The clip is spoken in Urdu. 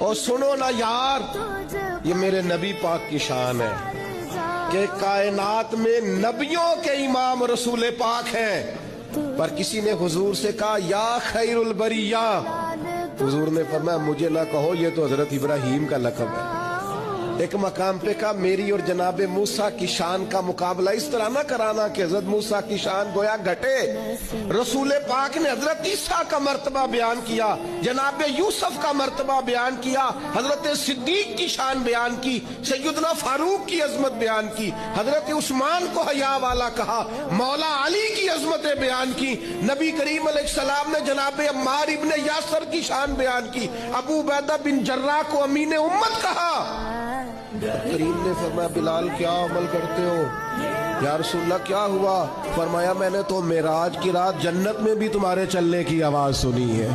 اور سنو نا یار، یہ میرے نبی پاک کی شان ہے کہ کائنات میں نبیوں کے امام رسول پاک ہیں، پر کسی نے حضور سے کہا یا خیر البریہ، حضور نے فرمایا مجھے نہ کہو، یہ تو حضرت ابراہیم کا لقب ہے۔ ایک مقام پہ کہا میری اور جناب موسیٰ کی شان کا مقابلہ اس طرح نہ کرانا کہ حضرت موسیٰ کی شان گویا گھٹے۔ رسول پاک نے حضرت عیسیٰ کا مرتبہ بیان کیا، جناب یوسف کا مرتبہ بیان کیا، حضرت صدیق کی شان بیان کی، سیدنا فاروق کی عظمت بیان کی، حضرت عثمان کو حیا والا کہا، مولا علی کی عظمتیں بیان کی، نبی کریم علیہ السلام نے جناب عمار ابن یاسر کی شان بیان کی، ابو عبیدہ بن جراح کو امین امت کہا۔ کریم نے فرمایا بلال کیا عمل کرتے ہو؟ یا رسول اللہ کیا ہوا؟ فرمایا میں نے تو معراج کی رات جنت میں بھی تمہارے چلنے کی آواز سنی ہے۔